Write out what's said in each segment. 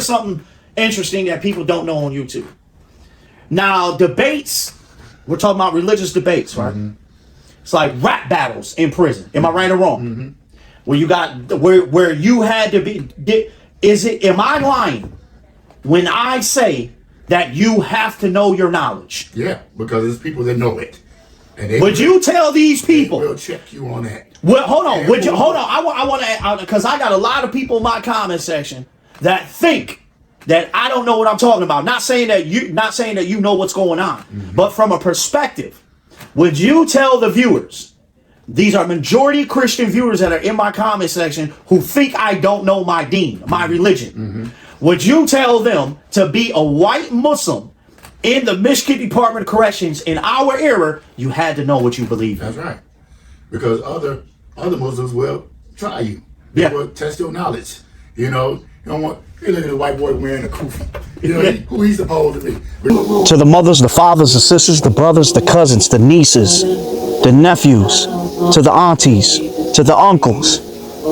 here's something interesting that people don't know on YouTube. Now, debates, we're talking about religious debates, right? It's like rap battles in prison. Am I right or wrong? Where you got where you had to be. Am I lying when I say that you have to know your knowledge? Yeah, because there's people that know it. And would you tell these people? We'll check you on that. Well, hold on. Hold on. I want to, because I got a lot of people in my comment section that think that I don't know what I'm talking about. Not saying that you know what's going on, but from a perspective, would you tell the viewers? These are majority Christian viewers that are in my comment section who think I don't know my deen, my religion. Would you tell them to be a white Muslim in the Michigan Department of Corrections in our era? You had to know what you believe in. That's right. Because other Muslims will try you. They will test your knowledge. You know, you don't want, you look at a white boy wearing a kufi. You know, who he's supposed to be. To the mothers, the fathers, the sisters, the brothers, the cousins, the nieces, the nephews, to the aunties, to the uncles,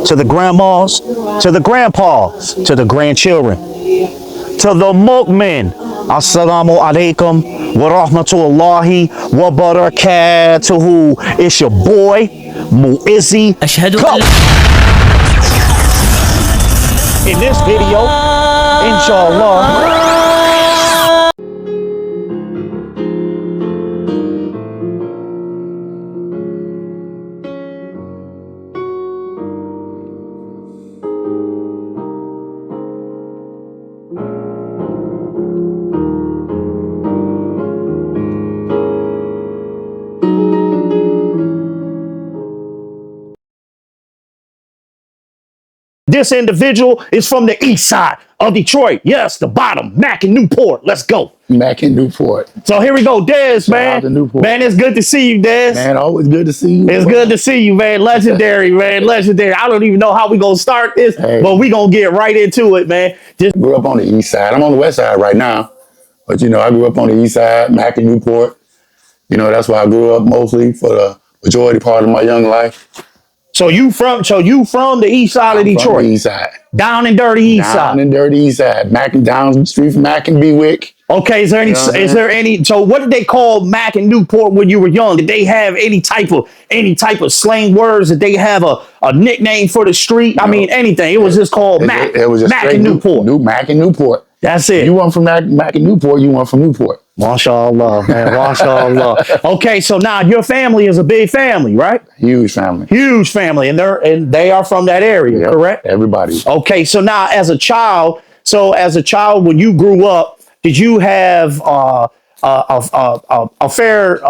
to the grandmas, to the grandpas, to the grandchildren, to the mu'min. Assalamu alaikum wa rahmatullahi wa barakatuhu. It's your boy, Muizzi. In this video, inshallah. This individual is from the east side of Detroit. Yes, the bottom, Mac and Newport. Let's go. Mac and Newport. So here we go, Dez, man. Man, it's good to see you, Dez. Man, always good to see you. It's good to see you, man. Legendary, man. Legendary. I don't even know how we gonna start this, but we gonna get right into it, man. Just grew up on the east side. I'm on the west side right now, but you know, I grew up on the east side, Mac and Newport. You know, that's where I grew up mostly for the majority part of my young life. So you from the east side of Detroit? From the east side. Down and dirty east side. Down and dirty east side. Mac and down the street from Mac and Bewick. Okay, is there any so what did they call Mac and Newport when you were young? Did they have any type of slang words? Did they have a nickname for the street? No. I mean anything. It was just called Mac. It was just Mac and Newport. Mac and Newport. That's it. You weren't from Mac and Newport, you weren't from Newport. MashaAllah, man. MashaAllah. Okay, so now your family is a big family, right? Huge family. Huge family. And they are from that area, correct? Everybody. Okay, so now as a child, when you grew up, did you have a fair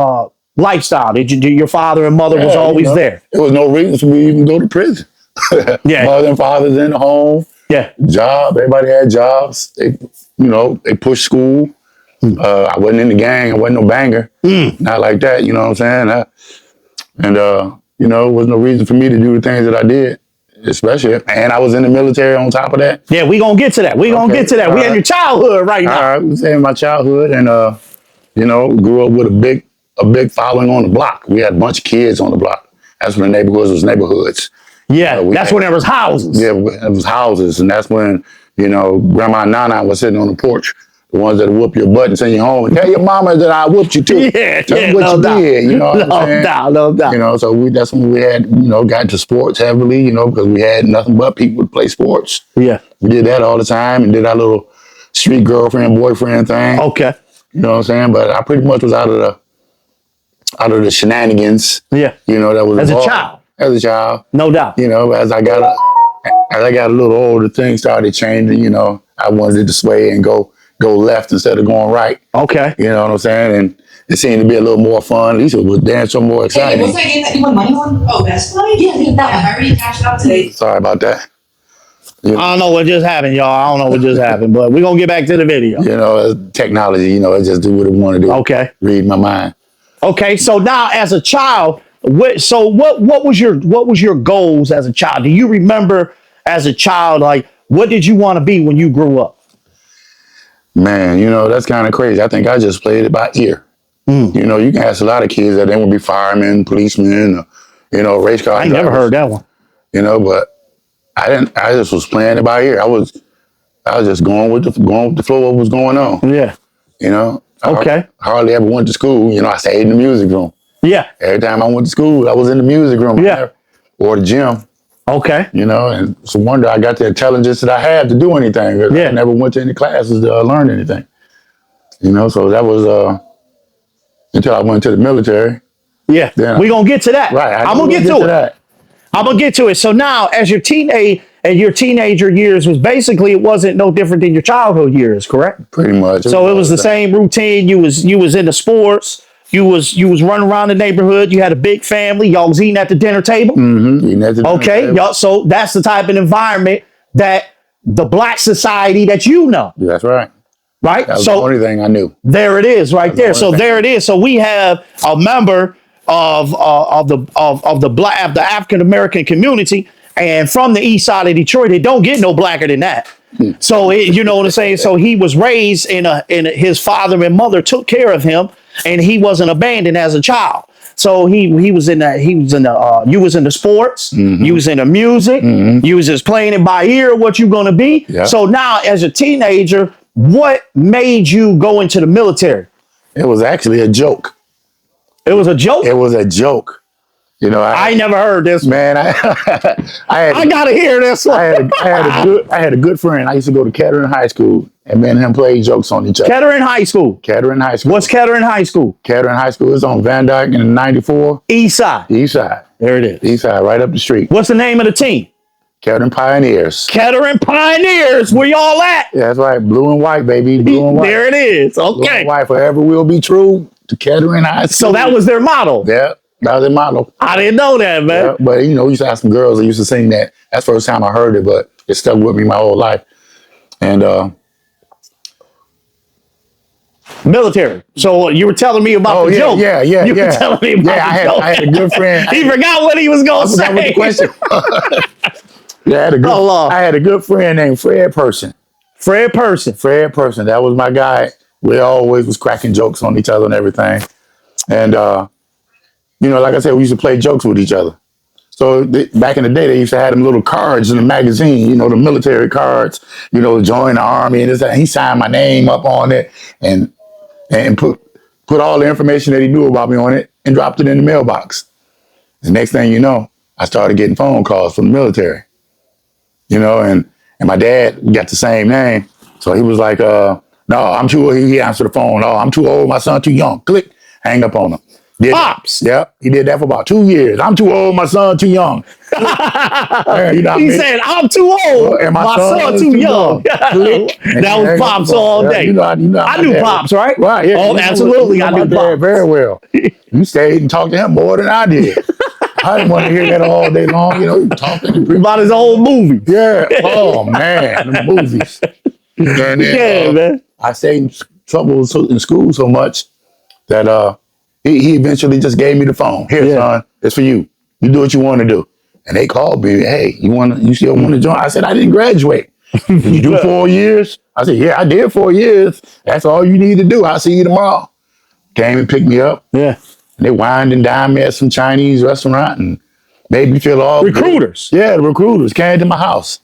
lifestyle? Did your father and mother was always there? There was no reason for me to even go to prison. Mother and father's in the home. Yeah. Job. Everybody had jobs. They pushed school. I wasn't in the gang. I wasn't no banger. Not like that. You know what I'm saying? There was no reason for me to do the things that I did, especially. And I was in the military on top of that. Yeah, we gonna get to that. We gonna get to that. We in your childhood right now. All right, we saying my childhood, and grew up with a big following on the block. We had a bunch of kids on the block. That's when the neighborhoods was neighborhoods. Yeah, that's when there was houses. Yeah, it was houses, and that's when Grandma and Nana was sitting on the porch. The ones that whoop your butt and send you home and tell your mama that I whooped you too. Tell me what you did. You know what I'm saying? No doubt. So that's when we had, got into sports heavily, because we had nothing but people to play sports. Yeah. We did that all the time and did our little street girlfriend, boyfriend thing. Okay. You know what I'm saying? But I pretty much was out of the shenanigans. Yeah. That was as a child. As a child. No doubt. As I got a little older, things started changing, I wanted to sway and go left instead of going right. Okay. You know what I'm saying? And it seemed to be a little more fun. At least it was damn so more exciting. Hey, what's that game that you won money on? Oh, Best Buy? Yeah, I already cashed it out today. Sorry about that. I don't know what just happened, y'all. I don't know what just happened, but we're going to get back to the video. Technology, it just do what it want to do. Okay. Read my mind. Okay, so now as a child, what was your goals as a child? Do you remember as a child, like, what did you want to be when you grew up? Man, that's kind of crazy. I think I just played it by ear. You can ask a lot of kids that they would be firemen, policemen, race car drivers. I never heard that one. But I just was playing it by ear. I was just going with the flow of what was going on. Yeah. You know. Okay. I hardly ever went to school. You know, I stayed in the music room. Yeah. Every time I went to school, I was in the music room. Yeah. Or the gym. Okay. You know, and it's a wonder I got the intelligence that I had to do anything. Yeah. I never went to any classes to learn anything. You know, so that was until I went to the military. Yeah. Then We're going to get to that. Right. I'm going to get to it. That. I'm going to get to it. So now, as your teenager years was basically, it wasn't no different than your childhood years, correct? Pretty much. So it was the same routine. You was into sports. You was running around the neighborhood. You had a big family. Y'all was eating at the dinner table. Mm-hmm. Okay. Y'all. So that's the type of environment that the black society that you know. That's right. Right. That was so the only thing I knew. There it is, right there. So there it is. So we have a member of the African American community, and from the east side of Detroit, it don't get no blacker than that. So you know what I'm saying. So he was raised his father and mother took care of him, and he wasn't abandoned as a child. So you was in the sports, you was in the music, you was just playing it by ear what you gonna be. Yeah. So now as a teenager, what made you go into the military? It was actually a joke. It was a joke? It was a joke. You know, I never heard this. Man, I gotta hear this one. I had a good friend. I used to go to Kettering High School, and me and him played jokes on each other. Kettering High School. Kettering High School. What's Kettering High School? Kettering High School is on Van Dyke in 94. East side. East side. There it is. East side, right up the street. What's the name of the team? Kettering Pioneers. Kettering Pioneers. Where y'all at? Yeah, that's right. Blue and white, baby. Blue and white. There it is. Blue Okay. and white, forever will be true to Kettering High School. So that was their motto. Yeah, that was their motto. I didn't know that, man. Yeah, but you know, we used to have some girls that used to sing that. That's the first time I heard it, but it stuck with me my whole life. And military. So you were telling me about the joke. Yeah. You were telling me about the joke. I had a good friend. He forgot what he was going to I forgot say. what the question. Yeah, I had a good friend named Fred Person. Fred Person. Fred Person. That was my guy. We always was cracking jokes on each other and everything. And, you know, like I said, we used to play jokes with each other. So back in the day, they used to have them little cards in the magazine, you know, the military cards, you know, join the army and this, that. He signed my name up on it and put all the information that he knew about me on it and dropped it in the mailbox. The next thing you know, I started getting phone calls from the military, you know, and my dad got the same name. So he was like, no, I'm too old. He answered the phone. Oh, I'm too old. My son too young. Click, hang up on him. Pops. Yep. He did that for about 2 years. I'm too old. My son too young. Yeah, you know He said, I'm too old. And my son too young. That was Pops all day. You know, I knew Pops, right? Right. Yeah. Oh, absolutely. I knew Pops very well. You stayed and talked to him more than I did. I didn't want to hear that all day long. You know, talking about his old movie. Yeah. Oh man, the movies. And then, man. I stayed in trouble in school so much that he eventually just gave me the phone. Here, son, it's for you. You do what you want to do. And they called me. Hey, you still want to join? I said, I didn't graduate. Did you do 4 years? I said, yeah, I did 4 years. That's all you need to do. I'll see you tomorrow. Came and picked me up. Yeah. And they wined and dined me at some Chinese restaurant and made me feel all recruiters. Good. Yeah, the recruiters came to my house.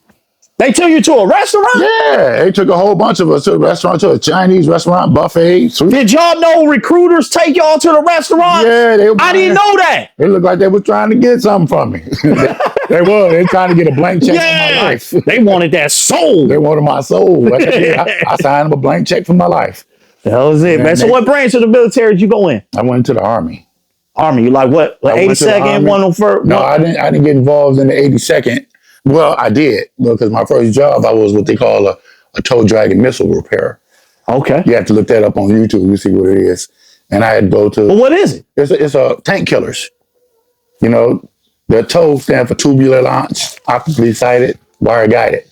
They took you to a restaurant? Yeah, they took a whole bunch of us to a restaurant, to a Chinese restaurant, buffet. Did y'all know recruiters take y'all to the restaurant? Yeah, I didn't know that. They looked like they were trying to get something from me. They were. They were trying to get a blank check on my life. They wanted that soul. They wanted my soul. I signed them a blank check for my life. That was it, man. So what branch of the military did you go in? I went into the Army. Army, you like what? 82nd, 101st? No, I didn't get involved in the 82nd. Well, I did, because my first job, I was what they call a tow dragging missile repairer. Okay. You have to look that up on YouTube to see what it is. And I had to go to... Well, what is it? It's a tank killers. You know, the TOW stand for tubular launch, optically sighted, wire guided.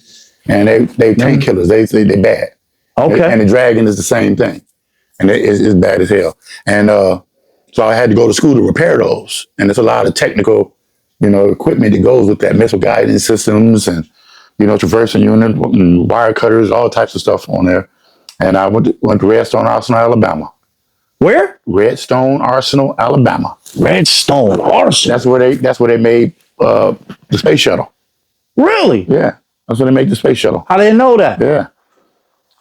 And they tank killers. They bad. Okay. And the dragon is the same thing. And it's bad as hell. And so I had to go to school to repair those. And there's a lot of technical, you know, equipment that goes with that, missile guidance systems and, you know, traversing unit, and wire cutters, all types of stuff on there. And I went to Redstone Arsenal, Alabama. Where? Redstone Arsenal, Alabama. Redstone Arsenal. That's where they made the space shuttle. Really? Yeah, that's where they made the space shuttle. I didn't know that. Yeah.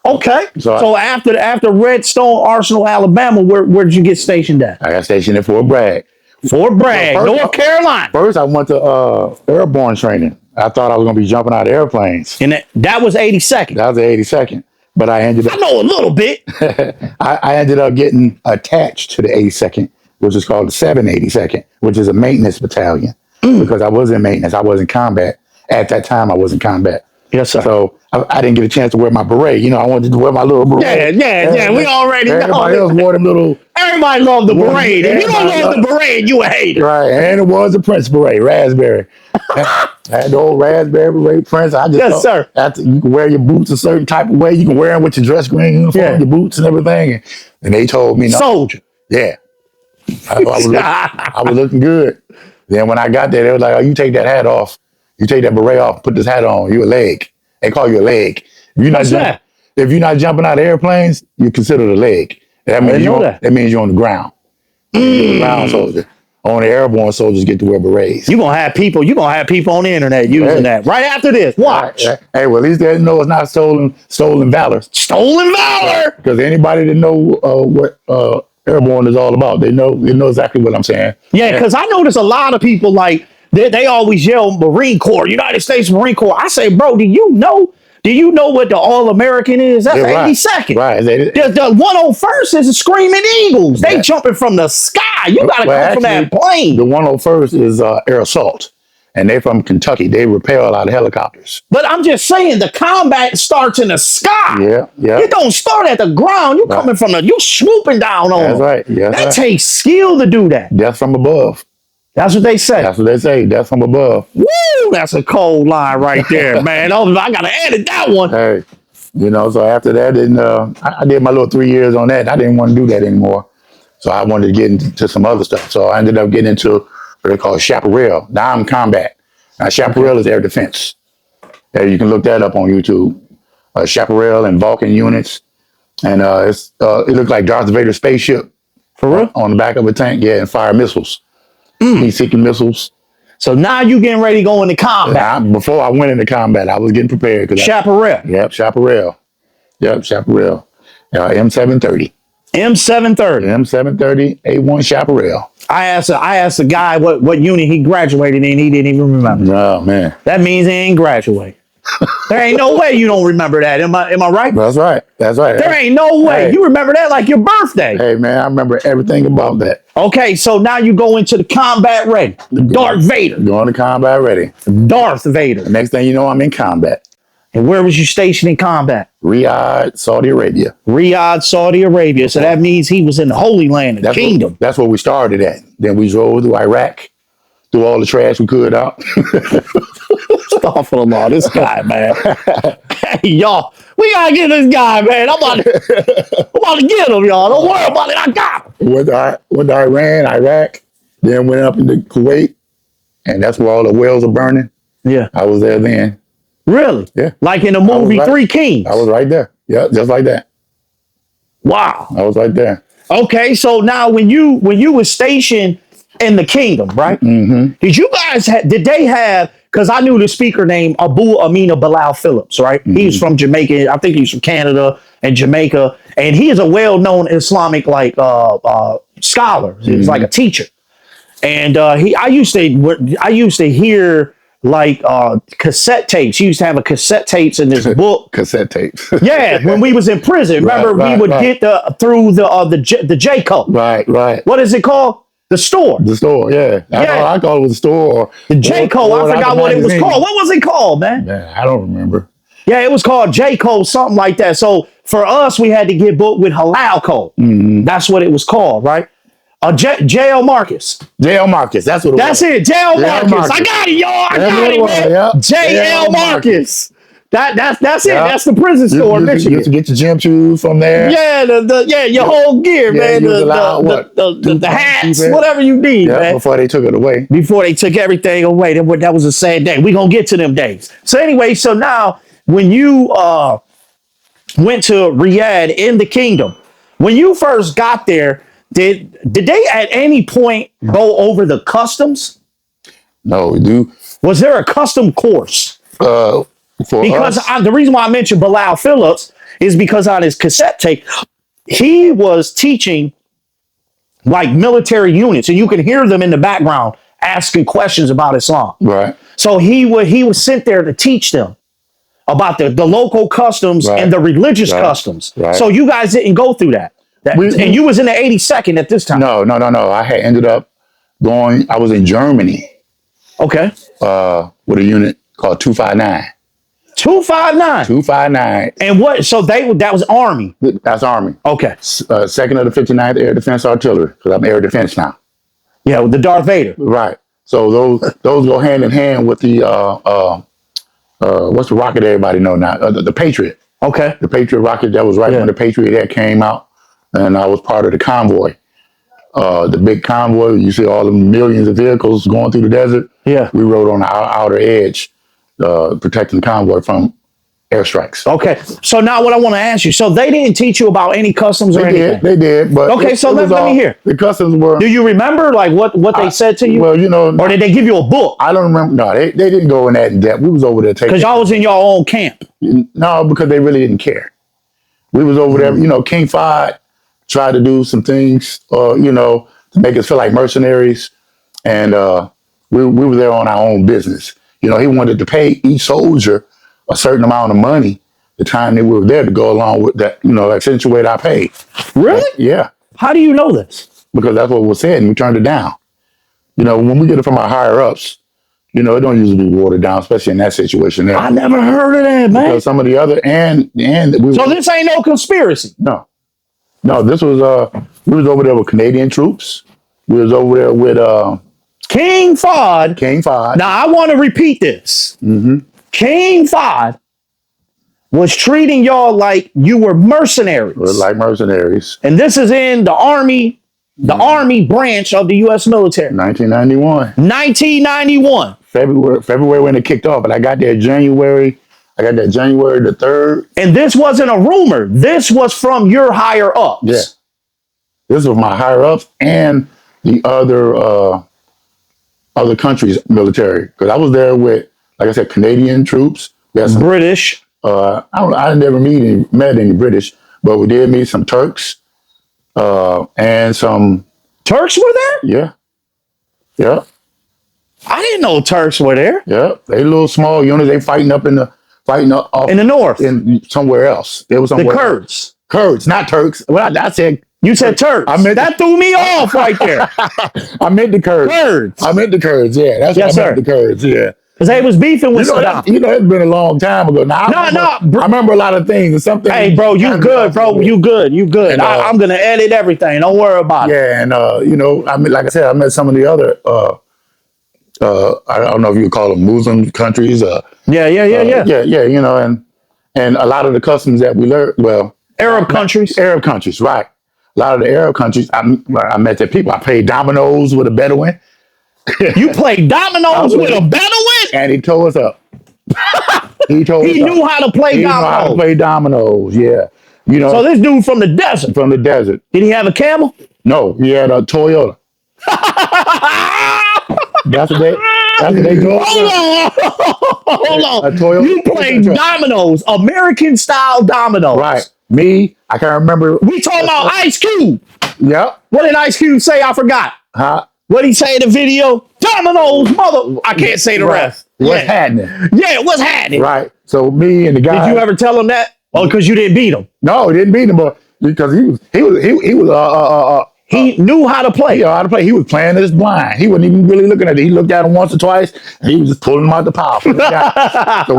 Okay. So after Redstone Arsenal, Alabama, where did you get stationed at? I got stationed at Fort Bragg. Fort Bragg, Well, North Carolina. First, I went to airborne training. I thought I was going to be jumping out of airplanes. And that was 82nd. That was the 82nd. But I ended up... I know a little bit. I ended up getting attached to the 82nd, which is called the 782nd, which is a maintenance battalion. Because I was in maintenance. I was in combat. At that time, I was in combat. Yes, sir. So I didn't get a chance to wear my beret. You know, I wanted to wear my little beret. Yeah. We already know. Everybody else wore them little... Everybody loved the beret. If you don't love the beret, you a hater. Right. And it was a Prince beret, raspberry. I had the old raspberry beret Prince. I just sir. After you can wear your boots a certain type of way. You can wear them with your dress green uniform, your boots and everything. And they told me... Soldier. Yeah. I was looking good. Then when I got there, they was like, oh, you take that hat off. You take that beret off, put this hat on. You a leg. They call you a leg. If you're not jumping out of airplanes, you're considered a leg. That means you're on the ground. You're a ground soldier. Only airborne soldiers get to wear berets. You're gonna have people on the internet using that. Right after this. Watch. Hey, well, at least they know it's not stolen valor. Stolen valor! Because anybody that know what airborne is all about, they know exactly what I'm saying. Yeah, because I notice a lot of people like they always yell Marine Corps, United States Marine Corps. I say, bro, do you know what the All-American is? That's 82nd. Right. The 101st is the Screaming Eagles. They jumping from the sky. You got to come from that plane. The 101st is air assault. And they're from Kentucky. They repel a lot of helicopters. But I'm just saying, the combat starts in the sky. Yeah. It don't start at the ground. You coming from you swooping down on them. That's right. Yeah, that takes skill to do that. Death from above. That's what they say. Death from above. Woo! That's a cold line right there, man. I gotta edit that one. Hey, so after that, then I did my little 3 years on that. I didn't want to do that anymore. So I wanted to get into some other stuff. So I ended up getting into what they call chaparral. Now I'm combat. Now chaparral is air defense. Yeah, you can look that up on YouTube. Chaparral and Vulcan units. And it looked like Darth Vader's spaceship. For real? On the back of a tank, and fire missiles. Heat-seeking missiles. So now you getting ready to go into combat. Before I went into combat, I was getting prepared. Chaparral. Chaparral. Chaparral. M730. M730, A1 Chaparral. I asked a guy what unit he graduated in. He didn't even remember. Oh, man. That means he ain't graduate. There ain't no way you don't remember that. Am I right? That's right. There ain't no way. Hey. You remember that like your birthday. Hey, man, I remember everything about that. Okay, so now you go into the combat ready. Darth Vader. Going to combat ready. Darth Vader. The next thing you know, I'm in combat. And where was you stationed in combat? Riyadh, Saudi Arabia. So that means he was in the Holy Land, the kingdom. That's where we started at. Then we drove to Iraq, threw all the trash we could out. Astaghfirullah, this guy, man. Hey, y'all, we gotta get this guy, man. I'm about to get him, y'all. Don't worry about it. I got him. Went to Iran, Iraq, then went up into Kuwait, and that's where all the wells are burning. Yeah. I was there then. Really? Yeah. Like in the movie Three Kings? I was right there. Yeah, just like that. Wow. I was right there. Okay, so now when you were stationed in the kingdom, right? Mm-hmm. Did you guys did they have, because I knew the speaker named Abu Amina Bilal Phillips, right? Mm-hmm. He's from Jamaica. I think he's from Canada and Jamaica. And he is a well-known Islamic scholar. He's like a teacher. And I used to hear like cassette tapes. He used to have a cassette tapes in this book. Cassette tapes. Yeah, when we was in prison. Remember, we would get through the J code. Right. What is it called? The store. The store, yeah. I thought it was the store. Or the J code. I forgot what it was called. What was it called, man? I don't remember. Yeah, it was called J code, something like that. So for us, we had to get booked with halal code. Mm-hmm. That's what it was called, right? J.L. Marcus. J.L. Marcus. That's what it was. That's it. J.L. Marcus. I got it, y'all. I got it, man. Yep. J.L. Marcus. That's it. That's the prison store in Michigan. You used to get your gym shoes from there. Yeah, your whole gear, man. The hats, whatever you need, man. Before they took it away. Before they took everything away. That was a sad day. We're going to get to them days. So anyway, so now when you went to Riyadh in the kingdom, when you first got there, did they at any point go over the customs? No, dude. Was there a custom course? The reason why I mentioned Bilal Phillips is because on his cassette tape, he was teaching like military units, and you can hear them in the background asking questions about Islam. Right. So he was sent there to teach them about the local customs Right. and the religious Right. customs. Right. So you guys didn't go through that. And you was in the 82nd at this time. No. I had ended up going. I was in Germany Okay. with a unit called 259. 259. 259. And what? So that was Army. That's Army. Okay. Second of the 59th Air Defense Artillery, because I'm Air Defense now. Yeah, with the Darth Vader. Right. So those go hand in hand with the what's the rocket everybody know now? The Patriot. Okay. The Patriot rocket, that was right when the Patriot Air came out, and I was part of the convoy. The big convoy, you see all the millions of vehicles going through the desert. Yeah. We rode on the outer edge, protecting the convoy from airstrikes. Okay. So now what I want to ask you, so they didn't teach you about any customs or anything? They did, but Okay, so let me hear. The customs were. Do you remember like what they said to you? Well, you know, or did they give you a book? I don't remember. No, they didn't go in that in depth. We was over there taking. Because y'all was in your own camp. No, because they really didn't care. We was over there. You know, King Fahd tried to do some things, you know, to make us feel like mercenaries, and we were there on our own business. You know, he wanted to pay each soldier a certain amount of money the time that we were there to go along with that, you know, accentuate our pay. Really? Yeah. How do you know this? Because that's what was said, and we turned it down. You know, when we get it from our higher ups, you know, it don't usually be watered down, especially in that situation there. I never heard of that, man. Because some of the other So this ain't no conspiracy. No, this was we was over there with Canadian troops. We was over there with King Fahd. King Fahd. Now I want to repeat this. Mm-hmm. King Fahd was treating y'all like you were mercenaries. We're like mercenaries. And this is in the Army, Army branch of the U.S. military. 1991. 1991. February when it kicked off, but I got there January the 3rd. And this wasn't a rumor. This was from your higher ups. Yeah. This was my higher ups and the other countries' military. Because I was there with, like I said, Canadian troops. We had some British. I never met any British, but we did meet some Turks, and some Turks were there? Yeah. I didn't know Turks were there. Yeah. They little small units. They fighting up in the north, in somewhere else. There was somewhere. The Kurds. Kurds, not Turks. Well, I said. You said Turks. That threw me off right there. I meant the Kurds. Kurds. I meant the Kurds. Yeah, that's what I meant. The Kurds. Yeah. Because they was beefing with Saddam. You know, it's been a long time ago. Now, I remember a lot of things. And something. Hey, bro, you good, bro. You good. And, I'm going to edit everything. Don't worry about it. Yeah, and, you know, I mean, like I said, I met some of the other, I don't know if you would call them Muslim countries. Yeah, you know, and a lot of the customs that we learned, Arab countries, right. A lot of the Arab countries, I met their people. I played dominoes with a Bedouin. You played dominoes with a Bedouin? And he tore us up. He knew how to play dominoes. He knew how to play dominoes, yeah. You know. So this dude from the desert. From the desert. Did he have a camel? No, he had a Toyota. That's what they do. Hold on. A Toyota. You played dominoes, American style dominoes. Right. Me, I can't remember. We talking about Ice Cube. Yep. What did Ice Cube say? I forgot. Huh? What did he say in the video? Dominoes, mother. I can't say the rest. What's happening? Yeah, what's happening? Right. So me and the guy. Did you ever tell him that? Oh, because you didn't beat him. No, he didn't beat him, but because he knew how to play. He knew how to play. He was playing this blind. He wasn't even really looking at it. He looked at him once or twice, and he was just pulling him out the pile. So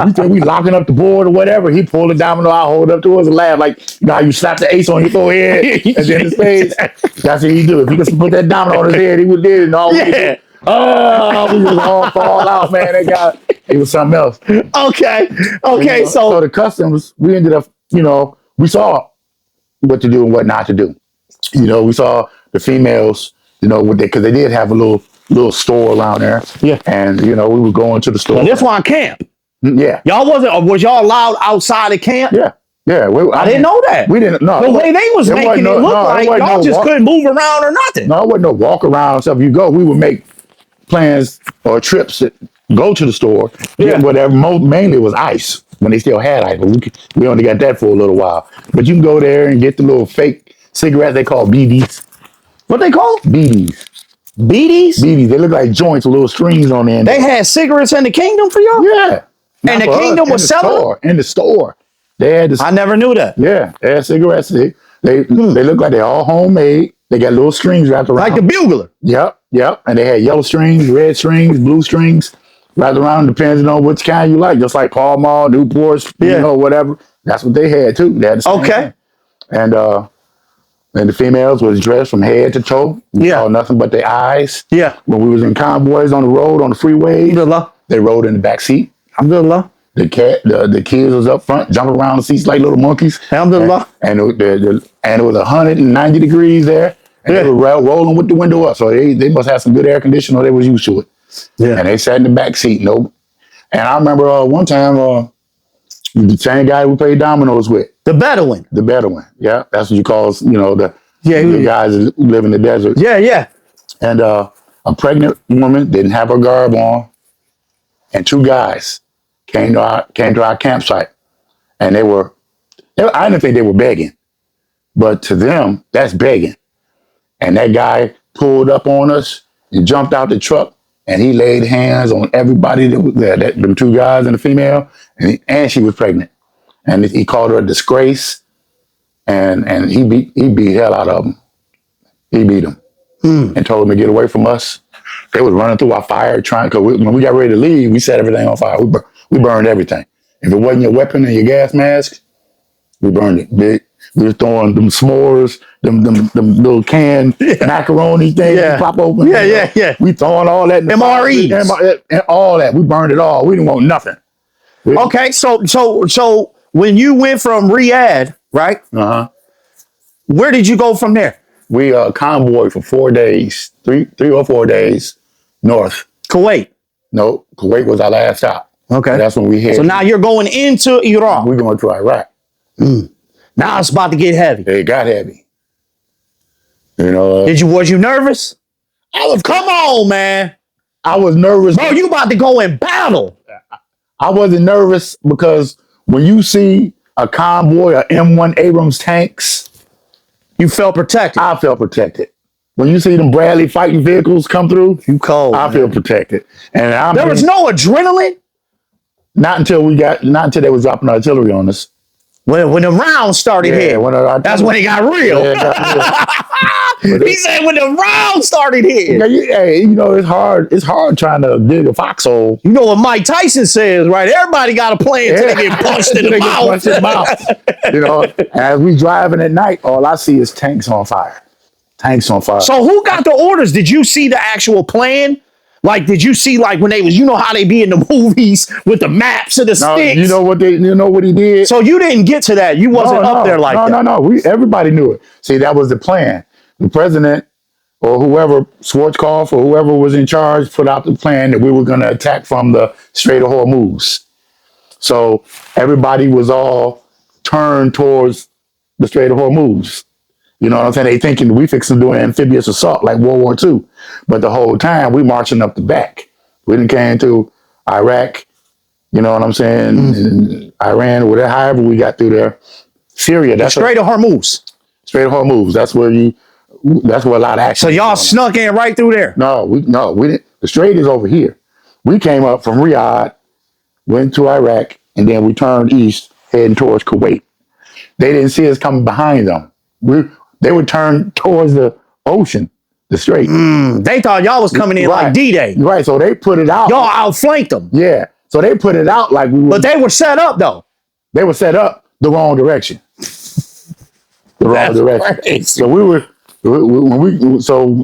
we think we locking up the board or whatever. He pulled the domino out, hold it up to us, and laugh like, you know how you slap the ace on your forehead and then the spades. That's what he do. If he could put that domino on his head, he would did it. And we was all fall out, man. That guy, he was something else. Okay. You know, so the customs, we ended up, you know, we saw what to do and what not to do. You know, we saw the females, you know, because they did have a little store around there. Yeah. And, you know, we were going to the store. Now, this one camp. Yeah. Was y'all allowed outside of camp? Yeah. Yeah. I didn't know that. We didn't know. The way they was making it look like y'all just couldn't move around or nothing. No, it wasn't no walk around and stuff. We would make plans or trips that go to the store, get whatever. Mainly it was ice. when they still had ice. But we only got that for a little while. But you can go there and get the little fake cigarettes they call BDs. What they call? BDs. BDs? BDs. They look like joints with little strings on the end. They had cigarettes in the kingdom for y'all? Yeah. And the kingdom was selling? In the store. They had this. I never knew that. Yeah, they had cigarettes. They look like they're all homemade. They got little strings wrapped around. Like the bugler. Yep. And they had yellow strings, red strings, blue strings wrapped around, depending on which kind you like. Just like Pall Mall, Newports, whatever. That's what they had too. They had the same thing. And the females was dressed from head to toe. We saw nothing but their eyes. Yeah. When we was in convoys on the road, on the freeway, Alhamdulillah. they rode in the back seat. Alhamdulillah. The kids was up front, jumping around the seats like little monkeys. Alhamdulillah. And it was 190 degrees there. And they were rolling with the window up. So they must have some good air conditioning or they was used to it. Yeah. And they sat in the back seat. And I remember one time, the same guy we played dominoes with. The Bedouin. Yeah. That's what you call, the guys that live in the desert. Yeah. And a pregnant woman didn't have her garb on. And two guys came to our campsite. And I didn't think they were begging. But to them, that's begging. And that guy pulled up on us and jumped out the truck and he laid hands on everybody that was there, them two guys and the female, and she was pregnant. And he called her a disgrace, and he beat the hell out of them. He beat them and told them to get away from us. They was running through our fire because when we got ready to leave, we set everything on fire. We burned everything. If it wasn't your weapon and your gas mask, we burned it. We were throwing them s'mores, them little canned macaroni things pop open. Yeah. We throwing all that in the MREs. and all that. We burned it all. We didn't want nothing. Okay, so when you went from Riyadh, right? Where did you go from there? We convoyed for 4 days, three or 4 days north. Kuwait. No, Kuwait was our last stop. Okay, that's when we hit. So now you're going into Iraq. We're going to Iraq. Now it's about to get heavy. It got heavy. Was you nervous? Come on, man. I was nervous. Bro, you about to go in battle. I wasn't nervous because when you see a convoy of M1 Abrams tanks, you felt protected. I felt protected. When you see them Bradley fighting vehicles come through, you cold. I feel protected. And there was no adrenaline? Not until they was dropping artillery on us. When the rounds started hitting, that's when it got real. Yeah, it got real. He said when the rounds started hitting. It's hard. It's hard trying to dig a foxhole. You know what Mike Tyson says, right? Everybody got a plan until they get punched in the mouth. As we driving at night, all I see is tanks on fire. Tanks on fire. So who got the orders? Did you see the actual plan? Like, did you see when they was, how they be in the movies with the maps and the sticks? You know what he did? So you didn't get to that. You wasn't up there like that. No. Everybody knew it. See, that was the plan. The president or whoever, Schwarzkopf or whoever was in charge, put out the plan that we were going to attack from the Strait of Hormuz. So everybody was all turned towards the Strait of Hormuz. You know what I'm saying? They thinking we fixing to do an amphibious assault like World War II. But the whole time we marching up the back. We done came to Iraq, you know what I'm saying? Iran, whatever, however we got through there. Syria. That's Strait of Hormuz. Strait of Hormuz. That's where a lot of action. So y'all snuck in right through there? No, we didn't. The strait is over here. We came up from Riyadh, went to Iraq, and then we turned east, heading towards Kuwait. They didn't see us coming behind them. They would turn towards the ocean, the strait. They thought y'all was coming in like D-Day. Right, so they put it out. Y'all outflanked them. Yeah, so they put it out like we were. But they were set up, though. They were set up the wrong direction. Crazy. So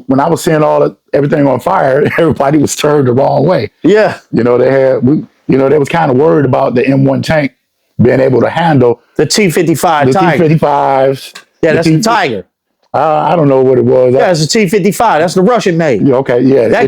when I was seeing everything on fire, everybody was turned the wrong way. Yeah. They was kind of worried about the M1 tank being able to handle the T-55 Tiger. T-55s. Yeah, that's the Tiger. I don't know what it was. Yeah, it's a T-55. That's the Russian made. Yeah, okay, yeah. That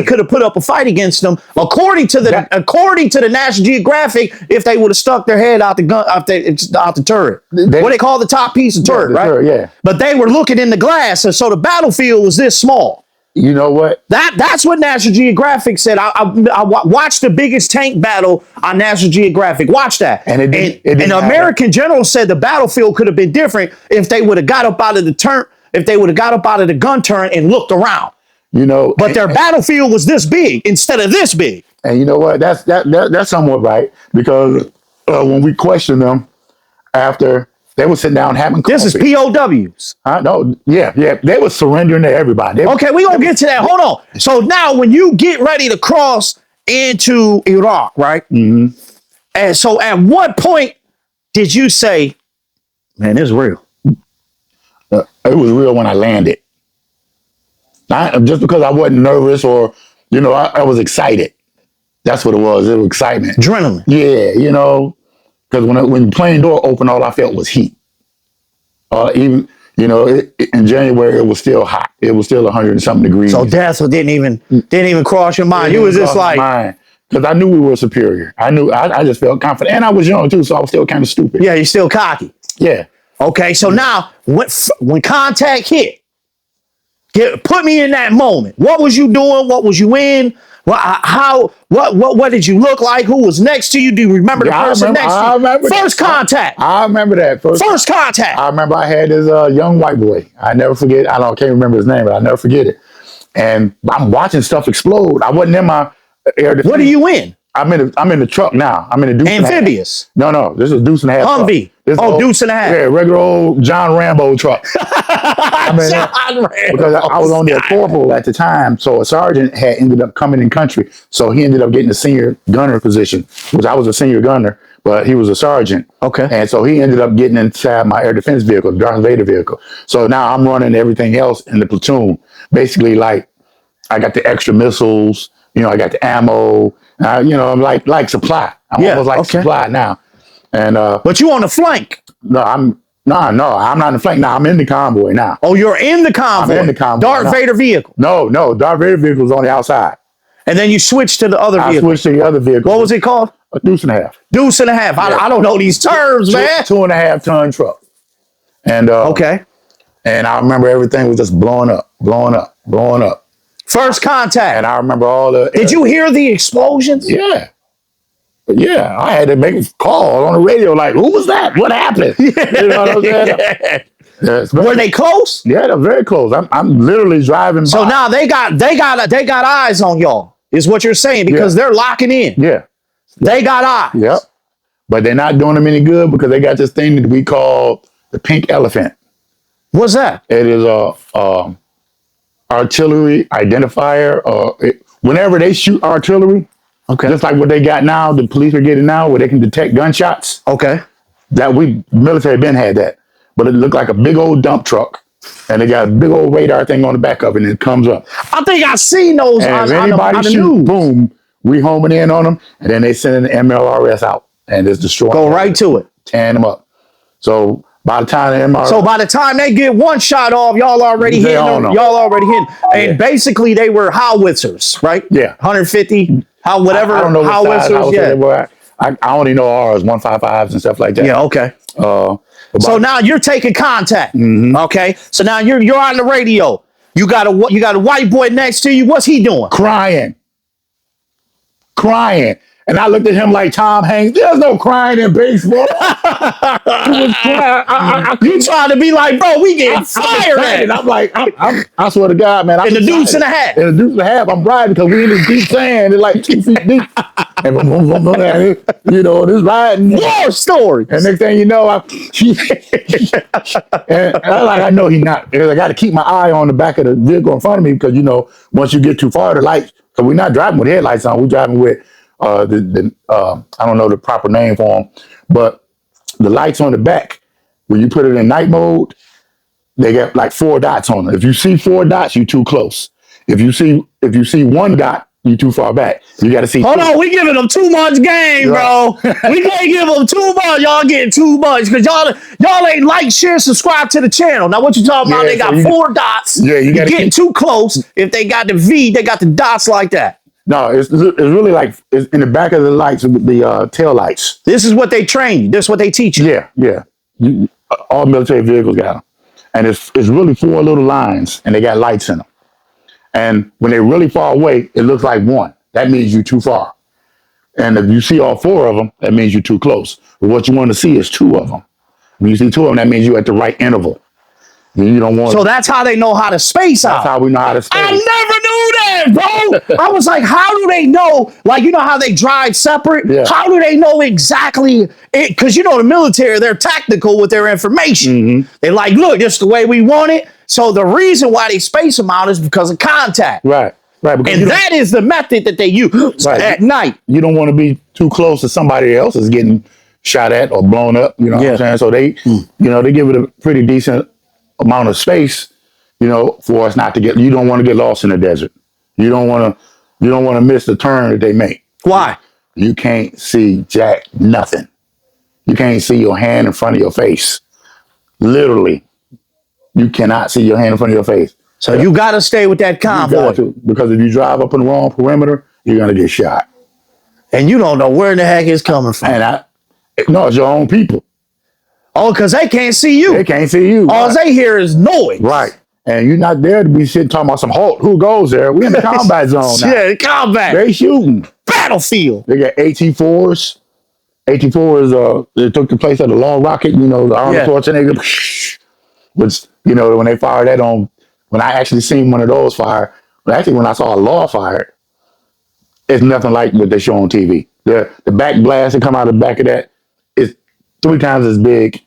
could have put up a fight against them, according to the National Geographic. If they would have stuck their head out the turret, what they call the top piece of turret, right? Turret, yeah. But they were looking in the glass, and so the battlefield was this small. You know what? That's what National Geographic said. I watched the biggest tank battle on National Geographic. Watch that. And it didn't the happen. American general said the battlefield could have been different if they would have got up out of the turn, if they would have got up out of the gun turn and looked around. You know, But their battlefield was this big instead of this big. and you know what? That's somewhat right, because when we questioned them after they were sitting down having coffee. This is POWs. No, yeah, they were surrendering to everybody. Okay, we're going to get to that. Hold on. So now when you get ready to cross into Iraq, right? Mm-hmm. And so at what point did you say, man, this is real? It was real when I landed. Just because I wasn't nervous or, I was excited. That's what it was. It was excitement. Adrenaline. Yeah, because when the plane door opened, all I felt was heat. Even, in January, it was still hot. It was still 100 and something degrees. So death didn't even cross your mind. You was just like, because I knew we were superior. I just felt confident, and I was young too, so I was still kind of stupid. yeah, you're still cocky. Yeah. Okay, so now when contact hit, put me in that moment. What was you doing? What was you in? What did you look like? Who was next to you? Do you remember the person next to you? I remember First contact. I remember that. First contact. I remember I had this young white boy. I never forget. I can't remember his name, but I'll never forget it. And I'm watching stuff explode. I wasn't in my air defense. What are you in? I'm in the truck now. I'm in the Deuce Amphibious. and a half. No, this is Deuce and a half. Humvee. Deuce and a half. Yeah, regular old John Rambo truck. Because I was only a corporal at the time, so a sergeant had ended up coming in country, so he ended up getting a senior gunner position, which I was a senior gunner, but he was a sergeant. Okay. And so he ended up getting inside my air defense vehicle, Darth Vader vehicle. So now I'm running everything else in the platoon. Basically, like, I got the extra missiles, I got the ammo, I'm like supply. I'm almost like supply now. And but you on the flank. No, I'm not in the flank now. I'm in the convoy now. Oh, you're in the convoy. I'm in the convoy. Darth Vader vehicle. No, Darth Vader vehicle was on the outside. And then you switched to the other vehicle. I switched to the other vehicle. What was it called? A Deuce and a half. Deuce and a half. Yeah. I don't know these terms, man. 2.5 ton truck. And okay. And I remember everything was just blowing up. First contact. And I remember all the. Did you hear the explosions? Yeah. Yeah, I had to make a call on the radio, like, who was that? What happened? You know what I'm saying? Yeah, were they close? Yeah, they're very close. I'm literally driving. So by. now they got eyes on y'all, is what you're saying, because they're locking in. Yeah, they got eyes. Yep, but they're not doing them any good because they got this thing that we call the pink elephant. What's that? It is a artillery identifier. Whenever they shoot artillery. Okay. Just like what they got now, the police are getting now, where they can detect gunshots. Okay. Military been had that. But it looked like a big old dump truck. And they got a big old radar thing on the back of it, and it comes up. I think I seen those on the news. Boom, we homing in on them, and then they send the MLRS out, and it's destroying Go right to it. Tearing them up. So by the time by the time they get one shot off, y'all already hitting them. Y'all already hitting. And basically they were howitzers, right? Yeah. 150. I don't know howitzers. Yeah. I only know ours, 155s and stuff like that. Yeah, okay. So now you're taking contact. Mm-hmm. Okay. So now you're on the radio. You got a white boy next to you. What's he doing? Crying. And I looked at him like Tom Hanks. There's no crying in baseball. He was crying. You trying to be like, bro, we getting fired at. And I'm like, I swear to God, man. In the Deuce and a half. In the Deuce and a half, I'm riding because we in this deep sand. It's like 2 feet deep. And this riding. War story. And next thing you know, I know he's not. Because I got to keep my eye on the back of the vehicle in front of me because, once you get too far, the lights, because we're not driving with headlights on, we're driving with I don't know the proper name for them, but the lights on the back, when you put it in night mode, they get like 4 dots on it. If you see 4 dots, you too close. If you see 1 dot, you too far back. You got to see. Hold on, we giving them too much game, bro. We can't give them too much. Y'all getting too much because y'all ain't like, share, subscribe to the channel. Now what you talking about? They got 4 dots. Yeah, you getting too close. If they got the V, they got the dots like that. No, it's really like it's in the back of the lights, the tail lights. This is what they train you. This is what they teach you. Yeah. All military vehicles got them. And it's really 4 little lines, and they got lights in them. And when they're really far away, it looks like one. That means you're too far. And if you see all 4 of them, that means you're too close. But what you want to see is 2 of them. When you see 2 of them, that means you're at the right interval. You don't want. So that's how they know how to space out. That's how we know how to space. I never knew that, bro. I was like, how do they know? Like, you know how they drive separate? Yeah. How do they know exactly it? Because, you know, the military, they're tactical with their information. Mm-hmm. They're like, look, this is the way we want it. So the reason why they space them out is because of contact. Right. And that is the method that they use at night. You don't want to be too close to somebody else is getting shot at or blown up. You know what I'm saying? So they, you know, they give it a pretty decent amount of space, you know, for us not to get. You don't want to get lost in the desert. You don't want to miss the turn that they make. Why? You can't see jack nothing. You can't see your hand in front of your face. Literally, you cannot see your hand in front of your face. So you got to stay with that convoy. Because if you drive up in the wrong perimeter, you're going to get shot. And you don't know where the heck it's coming from. And no, it's your own people. Oh, because they can't see you. They can't see you. All they hear is noise. Right. And you're not there to be sitting talking about some halt. Who goes there? We're in the combat zone now. Yeah, the combat. They shooting. Battlefield. They got AT-4s. AT-4s, they took the place of the long rocket, you know, the Arnold Schwarzenegger. Which, you know, when they fired that on, when I actually seen one of those fire, when I saw a law fired, it's nothing like what they show on TV. The back blast that come out of the back of that is 3 times as big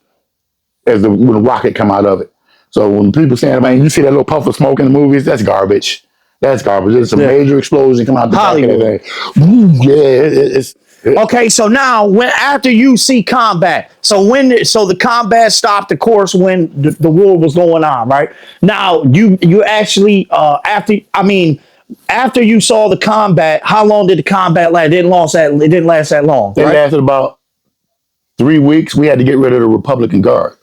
as when the rocket come out of it. So when people saying, man, you see that little puff of smoke in the movies, that's garbage. That's garbage. It's a major explosion come out the Hollywood. back of that thing. Okay, so now after you see combat, so the combat stopped, of course, when the war was going on, right? Now you actually after you saw the combat, how long did the combat last? It didn't last that long. It right? lasted about 3 weeks. We had to get rid of the Republican Guard.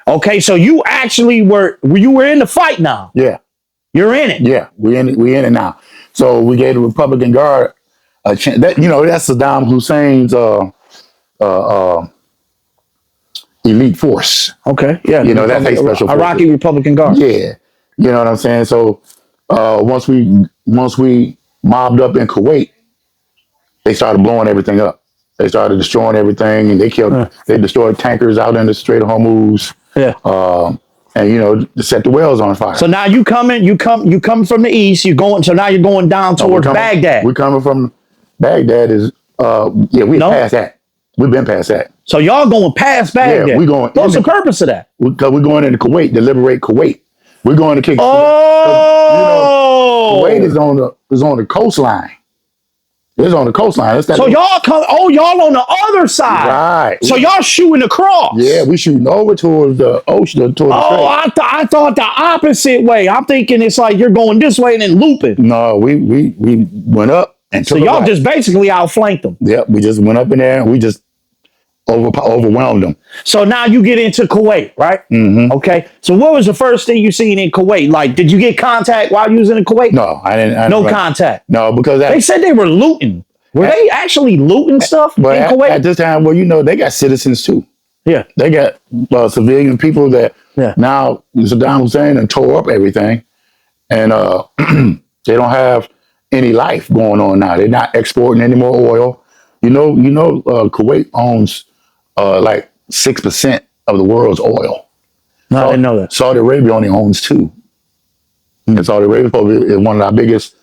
Okay, so you actually were in the fight now. Yeah. You're in it. Yeah, we in it now. So we gave the Republican Guard a chance. That, you know, that's Saddam Hussein's elite force. Okay, yeah. You know, that's a special force. Iraqi Republican Guard. Yeah. You know what I'm saying? So once we mobbed up in Kuwait, they started blowing everything up. They started destroying everything, and they destroyed tankers out in the Strait of Hormuz. Yeah. And you know, set the wells on fire. So now you come from the east. So now you're going down towards Baghdad. We're coming from Baghdad. Past that. We've been past that. So y'all going past Baghdad. Yeah, we're going. What's the purpose of that? Because we're going into Kuwait to liberate Kuwait. We're going to kick. Oh, you know, Kuwait is on the coastline. It's on the coastline. So y'all come. Oh, y'all on the other side. Right. So y'all shooting across. Yeah, we shooting over towards the ocean. I thought the opposite way. I'm thinking it's like you're going this way and then looping. No, we went up and so y'all just basically outflanked them. Yep, we just went up in there and we just overwhelmed them. So now you get into Kuwait, right? Mm-hmm. Okay. So what was the first thing you seen in Kuwait? Like, did you get contact while you was in Kuwait? No, I didn't. No contact. No, because they said they were looting. Were they actually looting stuff in Kuwait? At this time, well, you know, they got citizens too. Yeah. They got civilian people that now Saddam Hussein and tore up everything. And they don't have any life going on now. They're not exporting any more oil. You know, Kuwait owns like 6% of the world's oil. No, I didn't know that. Saudi Arabia only owns 2%. And Saudi Arabia is one of our biggest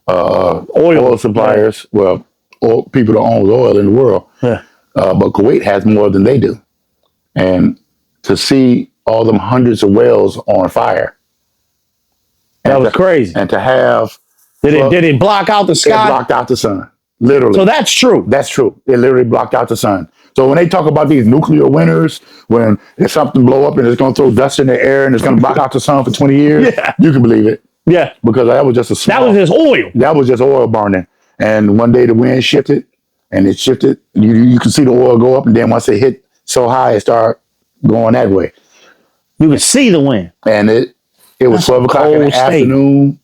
oil suppliers. Yeah. Well, people that own oil in the world. Yeah. But Kuwait has more than they do. And to see all them hundreds of wells on fire. That was crazy. And to have... Did it block out the sky? It blocked out the sun. Literally. So that's true. That's true. It literally blocked out the sun. So when they talk about these nuclear winters, when if something blow up and it's going to throw dust in the air and it's going to block out the sun for 20 years, you can believe it. Yeah. Because that was just that was just oil. That was just oil burning. And one day the wind shifted and it shifted. You can see the oil go up, and then once it hit so high, it started going that way. You could see the wind. And it was 12 o'clock in the afternoon.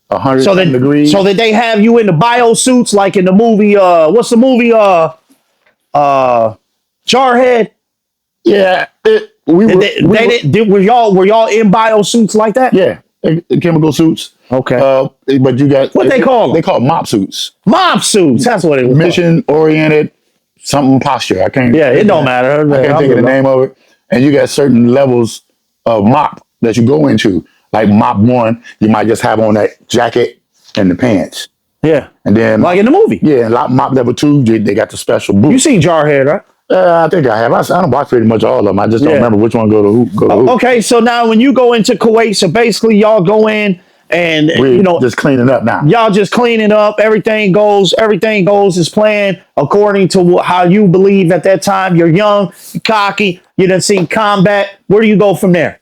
100 degrees. So did they have you in the bio-suits like in the movie, what's the movie, Jarhead? Yeah. Were y'all in bio-suits like that? Yeah. Chemical suits. Okay. But you got What they call 'em? They call mop suits. Mob suits. That's what it was. Mission oriented, something posture. I can't. Yeah, it don't matter. I can't think of the name of it. And you got certain levels of mop that you go into. Like mop 1, you might just have on that jacket and the pants. Yeah. And then Like in the movie. Yeah, and mop level 2, they got the special boots. You seen Jarhead, right? I think I have. I don't watch pretty much all of them. I just don't Yeah. remember which one go to who. Okay, so now when you go into Kuwait, so basically y'all go in and We're just cleaning up now. y'all just cleaning up. Everything goes as planned according to how you believe at that time. You're young, you're cocky. You done seen combat. Where do you go from there?